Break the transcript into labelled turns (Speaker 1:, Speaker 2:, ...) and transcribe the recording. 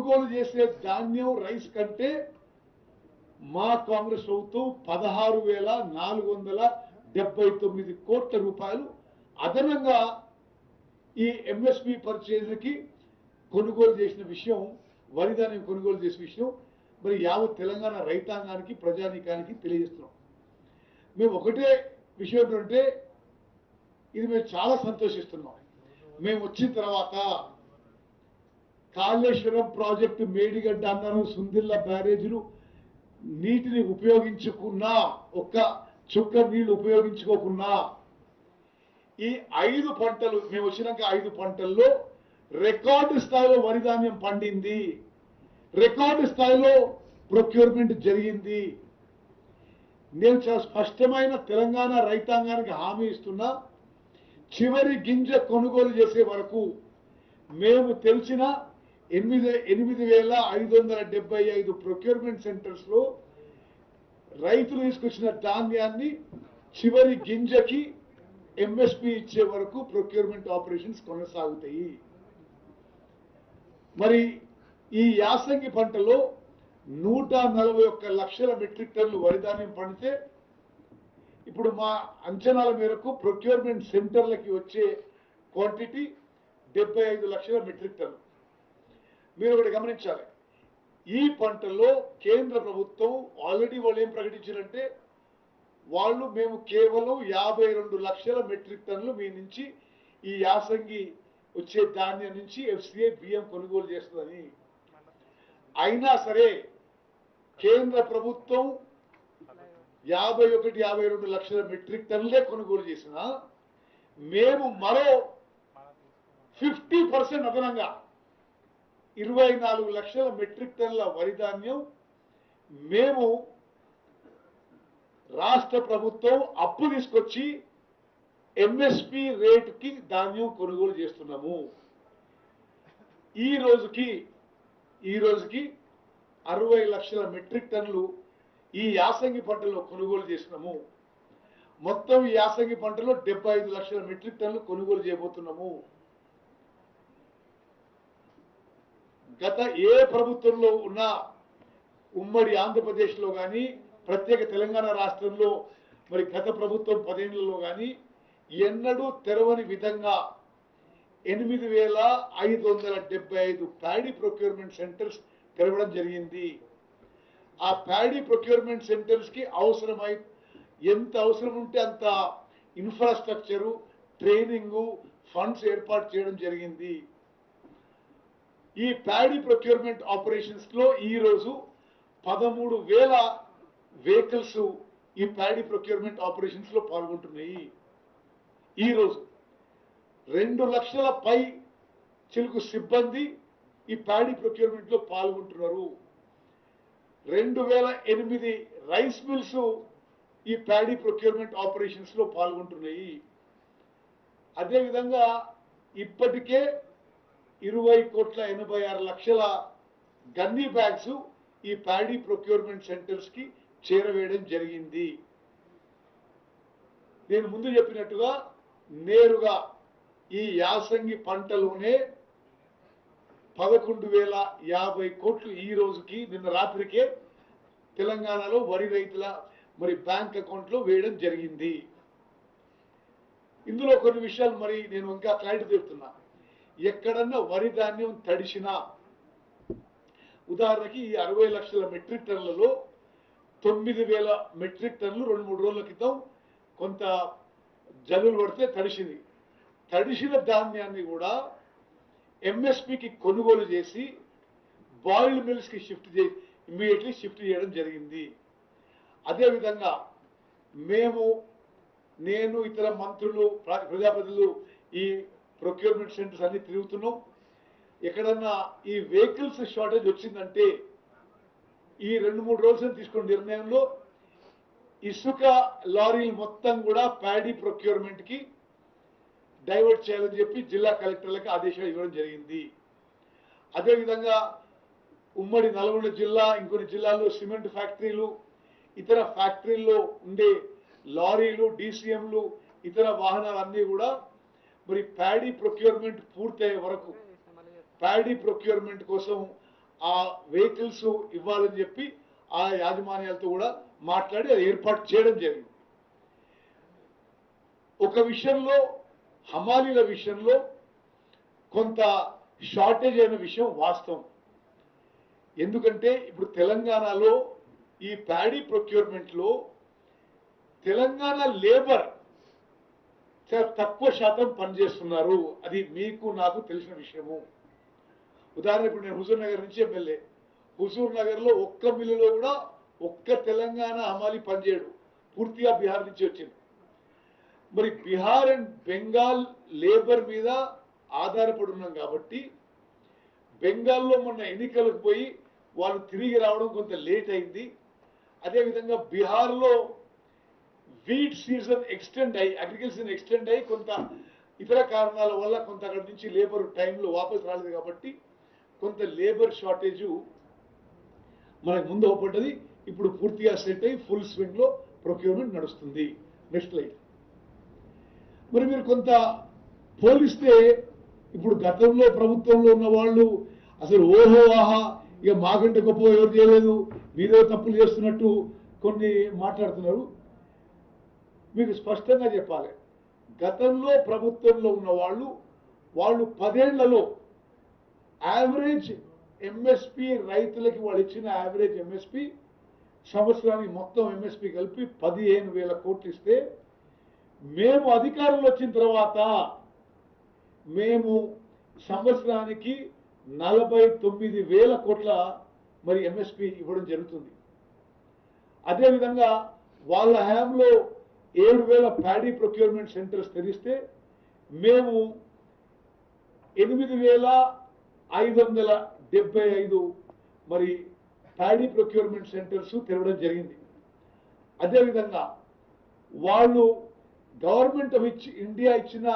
Speaker 1: కొనుగోలు చేసే ధాన్యం రైస్ కంటే మా కాంగ్రెస్ ప్రభుత్వం 16,479 కోట్ల రూపాయలు అదనంగా ఈ ఎంఎస్పి పర్చేజ్కి కొనుగోలు చేసిన విషయం, వరి ధాన్యం కొనుగోలు చేసిన విషయం మరి యావత్ తెలంగాణ రైతాంగానికి ప్రజానీకానికి తెలియజేస్తున్నాం. మేము ఒకటే విషయం ఏంటంటే ఇది మేము చాలా సంతోషిస్తున్నాం. మేము వచ్చిన తర్వాత కాళేశ్వరం ప్రాజెక్టు, మేడిగడ్డ అన్నారు, సుందిల్ల బ్యారేజీలు నీటిని ఉపయోగించుకున్నా, ఒక్క చుక్క నీళ్లు ఉపయోగించుకోకున్నా ఈ 5 పంటలు మేము వచ్చినాక 5 పంటల్లో రికార్డు స్థాయిలో వరి ధాన్యం పండింది, రికార్డు స్థాయిలో ప్రొక్యూర్మెంట్ జరిగింది. నేను చాలా స్పష్టమైన తెలంగాణ రైతాంగానికి హామీ ఇస్తున్నా, చివరి గింజ కొనుగోలు చేసే వరకు మేము తెలిసిన 8,575 ప్రొక్యూర్మెంట్ సెంటర్స్ లో రైతులు తీసుకొచ్చిన ధాన్యాన్ని చివరి గింజకి ఎంఎస్పి ఇచ్చే వరకు ప్రొక్యూర్మెంట్ ఆపరేషన్స్ కొనసాగుతాయి. మరి ఈ యాసంగి పంటలో 141 లక్షల మెట్రిక్ టన్నులు వరి ధాన్యం పండితే ఇప్పుడు మా అంచనాల మేరకు ప్రొక్యూర్మెంట్ సెంటర్లకి వచ్చే క్వాంటిటీ 75 లక్షల మెట్రిక్ టన్నులు. మీరు ఒకటి గమనించాలి, ఈ పంటలో కేంద్ర ప్రభుత్వం ఆల్రెడీ వాళ్ళు ఏం ప్రకటించారంటే మేము కేవలం 52 లక్షల మెట్రిక్ టన్నులు మీ నుంచి ఈ యాసంగి వచ్చే ధాన్యం నుంచి ఎఫ్సిఐ బియ్యం కొనుగోలు చేస్తుందని. అయినా సరే కేంద్ర ప్రభుత్వం 51-52 లక్షల మెట్రిక్ టన్నులే కొనుగోలు చేసిన మేము మరో 50% అదనంగా 24 లక్షల మెట్రిక్ టన్నుల వరి ధాన్యం మేము రాష్ట్ర ప్రభుత్వం అప్పు తీసుకొచ్చి ఎంఎస్పి రేటుకి ధాన్యం కొనుగోలు చేస్తున్నాము. ఈ రోజుకి 60 లక్షల మెట్రిక్ టన్నులు ఈ యాసంగి పంటలో కొనుగోలు చేసినాము. మొత్తం ఈ యాసంగి పంటలో 75 లక్షల మెట్రిక్ టన్నులు కొనుగోలు చేయబోతున్నాము. గత ఏ ప్రభుత్వంలో ఉన్న ఉమ్మడి ఆంధ్రప్రదేశ్లో కానీ ప్రత్యేక తెలంగాణ రాష్ట్రంలో మరి గత ప్రభుత్వం 10 ఏళ్లలో కానీ ఎన్నడూ తెరవని విధంగా 8,575 ప్యాడీ ప్రొక్యూర్మెంట్ సెంటర్స్ తెరవడం జరిగింది. ఆ ప్యాడీ ప్రొక్యూర్మెంట్ సెంటర్స్ కి ఎంత అవసరం ఉంటే అంత ఇన్ఫ్రాస్ట్రక్చరు, ట్రైనింగు, ఫండ్స్ ఏర్పాటు చేయడం జరిగింది. ఈ ప్యాడీ ప్రొక్యూర్మెంట్ ఆపరేషన్స్ లో ఈ రోజు 13,000 వెహికల్స్ ఈ ప్యాడీ ప్రొక్యూర్మెంట్ ఆపరేషన్స్ లో పాల్గొంటున్నాయి. ఈ రోజు 2 లక్షల పై చిలుకు సిబ్బంది ఈ ప్యాడీ ప్రొక్యూర్మెంట్ లో పాల్గొంటున్నారు. 2008 రైస్ మిల్స్ ఈ ప్యాడీ ప్రొక్యూర్మెంట్ ఆపరేషన్స్ లో పాల్గొంటున్నాయి. అదేవిధంగా ఇప్పటికే 20,86,00,000 గన్నీ బ్యాగ్స్ ఈ ప్యాడీ ప్రొక్యూర్మెంట్ సెంటర్స్ కి చేరవేయడం జరిగింది. నేను ముందు చెప్పినట్టుగా నేరుగా ఈ యాసంగి పంటలోనే 11,050 కోట్లు ఈ రోజుకి నిన్న రాత్రికే తెలంగాణలో వరి రైతుల మరి బ్యాంక్ అకౌంట్ లో వేయడం జరిగింది. ఇందులో కొన్ని విషయాలు మరి నేను ఇంకా క్లారిటీ చెప్తున్నా. ఎక్కడన్నా వరి ధాన్యం తడిసినా, ఉదాహరణకి ఈ 60 లక్షల మెట్రిక్ టన్నులలో 9,000 మెట్రిక్ టన్నులు 2-3 రోజుల క్రితం కొంత జల్లులు పడితే తడిసింది. తడిసిన ధాన్యాన్ని కూడా ఎంఎస్పికి కొనుగోలు చేసి బాయిల్డ్ మిల్స్ కి ఇమ్మీడియట్లీ షిఫ్ట్ చేయడం జరిగింది. అదేవిధంగా నేను ఇతర మంత్రులు, ప్రజాప్రతినిధులు ఈ ప్రొక్యూర్మెంట్ సెంటర్స్ అన్ని తిరుగుతున్నాం. ఎక్కడన్నా ఈ వెహికల్స్ షార్టేజ్ వచ్చిందంటే ఈ 2-3 రోజులు తీసుకున్న నిర్ణయంలో ఇసుక లారీలు మొత్తం కూడా ప్యాడీ ప్రొక్యూర్మెంట్ కి డైవర్ట్ చేయాలని చెప్పి జిల్లా కలెక్టర్లకు ఆదేశాలు ఇవ్వడం జరిగింది. అదేవిధంగా ఉమ్మడి నల్గొండ జిల్లా, ఇంకొన్ని జిల్లాల్లో సిమెంట్ ఫ్యాక్టరీలు, ఇతర ఫ్యాక్టరీల్లో ఉండే లారీలు, డీసీఎంలు, ఇతర వాహనాలన్నీ కూడా మరి ప్యాడీ ప్రొక్యూర్మెంట్ పూర్తయ్యే వరకు ప్యాడీ ప్రొక్యూర్మెంట్ కోసం ఆ వెహికల్స్ ఇవ్వాలని చెప్పి ఆ యాజమాన్యాలతో కూడా మాట్లాడి అది ఏర్పాటు చేయడం జరిగింది. ఒక విషయంలో హమాలీల విషయంలో కొంత షార్టేజ్ అయిన విషయం వాస్తవం. ఎందుకంటే ఇప్పుడు తెలంగాణలో ఈ ప్యాడీ ప్రొక్యూర్మెంట్ లో తెలంగాణ లేబర్ చాలా తక్కువ శాతం పనిచేస్తున్నారు. అది మీకు నాకు తెలిసిన విషయము. ఉదాహరణ ఇప్పుడు నేను హుజూర్ నగర్ నుంచి ఎమ్మెల్యే. హుజూర్ నగర్ లో ఒక్క మిల్లులో కూడా ఒక్క తెలంగాణ హమాలి పనిచేయడు, పూర్తిగా బీహార్ నుంచి వచ్చింది. మరి బీహార్ అండ్ బెంగాల్ లేబర్ మీద ఆధారపడి ఉన్నాం కాబట్టి బెంగాల్లో మొన్న ఎన్నికలకు పోయి వాళ్ళు తిరిగి రావడం కొంత లేట్ అయింది. అదేవిధంగా బీహార్లో వీట్ సీజన్ ఎక్స్టెండ్ అయ్యి అగ్రికల్చర్ ఎక్స్టెండ్ అయ్యి కొంత ఇతర కారణాల వల్ల కొంత అక్కడి నుంచి లేబర్ టైంలో వాపసు రాలేదు కాబట్టి కొంత లేబర్ షార్టేజ్ మనకు ముందు అవపడ్డది. ఇప్పుడు పూర్తిగా సెట్ అయ్యి ఫుల్ స్వింగ్ లో ప్రొక్యూర్మెంట్ నడుస్తుంది. Next light. మరి మీరు కొంత పోలిస్తే ఇప్పుడు గతంలో ప్రభుత్వంలో ఉన్న వాళ్ళు అసలు ఓహో ఆహా ఇక మాకంటే గొప్ప ఎవరు చేయలేదు, మీరే తప్పులు చేస్తున్నట్టు కొన్ని మాట్లాడుతున్నారు. మీకు స్పష్టంగా చెప్పాలి, గతంలో ప్రభుత్వంలో ఉన్న వాళ్ళు 10 ఏళ్లలో యావరేజ్ ఎంఎస్పి రైతులకి వాళ్ళు ఇచ్చిన యావరేజ్ ఎంఎస్పి సంవత్సరానికి మొత్తం ఎంఎస్పి కలిపి 15,000 కోట్లు ఇస్తే మేము అధికారంలో వచ్చిన తర్వాత మేము సంవత్సరానికి 49,000 కోట్ల మరి ఎంఎస్పి ఇవ్వడం జరుగుతుంది. అదేవిధంగా వాళ్ళ హయాంలో 7,000 ప్యాడీ ప్రొక్యూర్మెంట్ సెంటర్స్ తెరిస్తే మేము 8,575 మరి ప్యాడీ ప్రొక్యూర్మెంట్ సెంటర్స్ తెరవడం జరిగింది. అదేవిధంగా వాళ్ళు గవర్నమెంట్ ఆఫ్ ఇండియా ఇచ్చిన